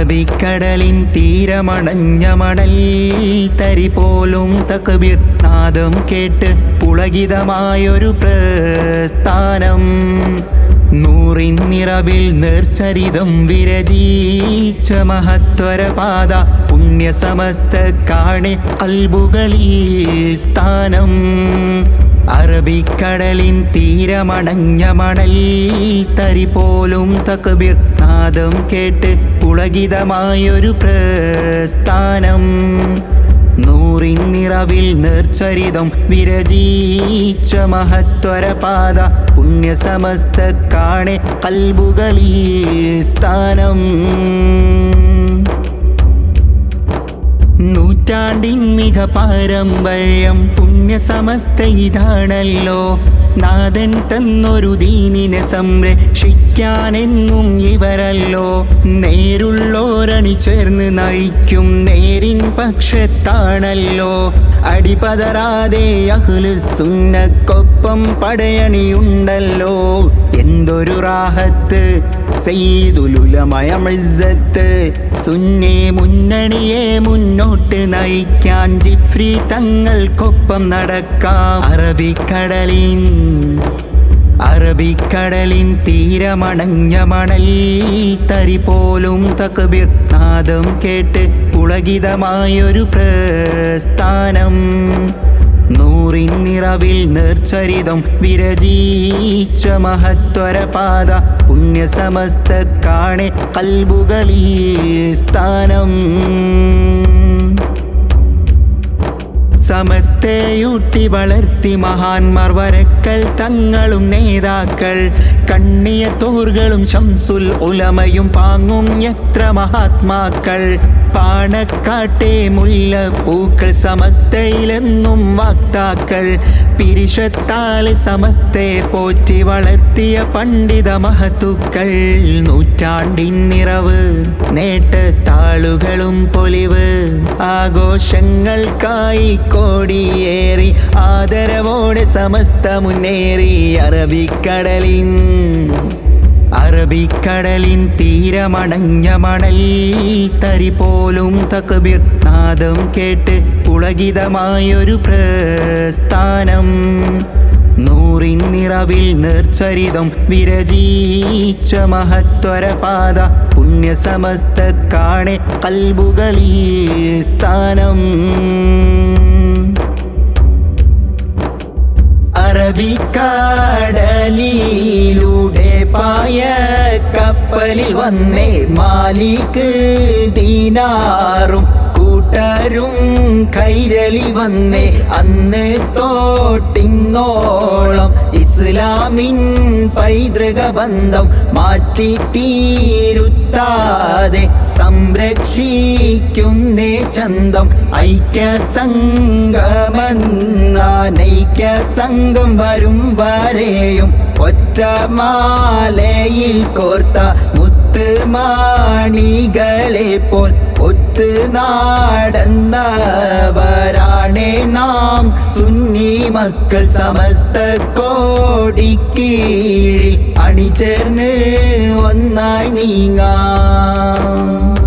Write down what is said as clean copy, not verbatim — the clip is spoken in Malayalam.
അറബിക്കടലിൻ തീരമണഞ്ഞ മണൽ തരി പോലും തക്ബീർ നാദം കേട്ട് പുളകിതമായൊരു പ്രസ്ഥാനം. നൂറിൻ നിറവിൽ നേർച്ചരിതം വിരചിച്ച മഹത്വരപാത പുണ്യസമസ്ത കാണെ കൽബുകളിൽ സ്ഥാനം. അറബിക്കടലിൻ തീരമണഞ്ഞ മണൽ തരി പോലും തക്ബീർ നാദം കേട്ട് പുളകിതമായൊരു പ്രസ്ഥാനം. നൂറിൻ നിറവിൽ നേർച്ചരിതം വിരചിച്ച മഹത്വരപാത പുണ്യസമസ്ത കാണെ കൽബുകളിൽ സ്ഥാനം. നൂറ്റാണ്ടിൻ മിക പാരമ്പര്യം പുണ്യസമസ്ത ഇതാണല്ലോ. നാഥൻ തന്നൊരു ദീനിനെ സംരക്ഷിക്കാനെന്നും ഇവരല്ലോ. നേരുള്ളോരണി ചേർന്ന് നയിക്കും നേരിൻ പക്ഷത്താണല്ലോ. അടിപതറാതെ അഹ്ലുസുന്നക്കൊപ്പം പടയണിയുണ്ടല്ലോ. എന്തൊരു റാഹത്ത് സയ്യിദുലുലമായ ഇസ്സത്ത്. സുന്നെ മുന്നണിയെ മുന്നോട്ട് നയിക്കാൻ ജിഫ്രി തങ്ങൾക്കൊപ്പം നടക്കാം. അറബിക്കടലിൻ തീരമണഞ്ഞ മണൽ തരി പോലും തക്ബീർ നാദം കേട്ട് പുളകിതമായൊരു പ്രസ്ഥാനം. നൂറിൻ നിറവിൽ നേർച്ചരിതം വിരചിച്ച മഹത്വരപാത പുണ്യസമസ്ത കാണെ കൽബുകളിൽ സ്ഥാനം. സമസ്തയൂട്ടി വളർത്തി മഹാന്മാർ വരക്കൽ തങ്ങളും നേതാക്കൾ. കണ്ണിയത്തോറുകളും ശംസുൽ ഉലമയും പാങ്ങും എത്ര മഹാത്മാക്കൾ. പാണക്കാട്ടെ മുല്ലപ്പൂക്കൾ സമസ്തയിലെന്നും വക്താക്കൾ. പിരിശത്താൽ സമസ്തയെ പോറ്റി വളർത്തിയ പണ്ഡിത മഹത്തുക്കൾ. നൂറ്റാണ്ടിൻ നിറവ് നേട്ടത്താളുകളും പൊലിവ് ആഘോഷങ്ങൾക്കായി കോടിയേറി ആദരവോടെ സമസ്ത മുന്നേറി. അറബിക്കടലിൻ തീരമണഞ്ഞ മണൽ തരി പോലും തക്ബീർ നാദം കേട്ട് പുളകിതമായൊരു പ്രസ്ഥാനം. നൂറിൻ നിറവിൽ നേർച്ചരിതം വിരചിച്ച മഹത്വരപാത പുണ്യസമസ്ത കാണെ കൽബുകളിൽ സ്ഥാനം. അറബിക്കടലിലൂടെ പായ കപ്പലിൽ വന്നേ മാലിക് ദീനാറും കൂട്ടരും കൈരളി വന്നേ. അന്ന് തോട്ടിന്നോളം ഇസ്ലാമിൻ പൈതൃക ബന്ധം മാറ്റി തീരുത്താതെ സംരക്ഷിക്കുന്നേ ചന്തം. ഐക്യ സംഘമെന്നൈക്യ സംഘം വരും വരെയും ഒറ്റമാലയിൽ കോർത്ത മുത്തുമാണികളെ പോൽ ഒത്ത് നടന്നവരാണേ നാം സുന്നി മക്കൾ. സമസ്ത കോടിക്കീഴിൽ അണിചേർന്ന് ഒന്നായി നീങ്ങാം.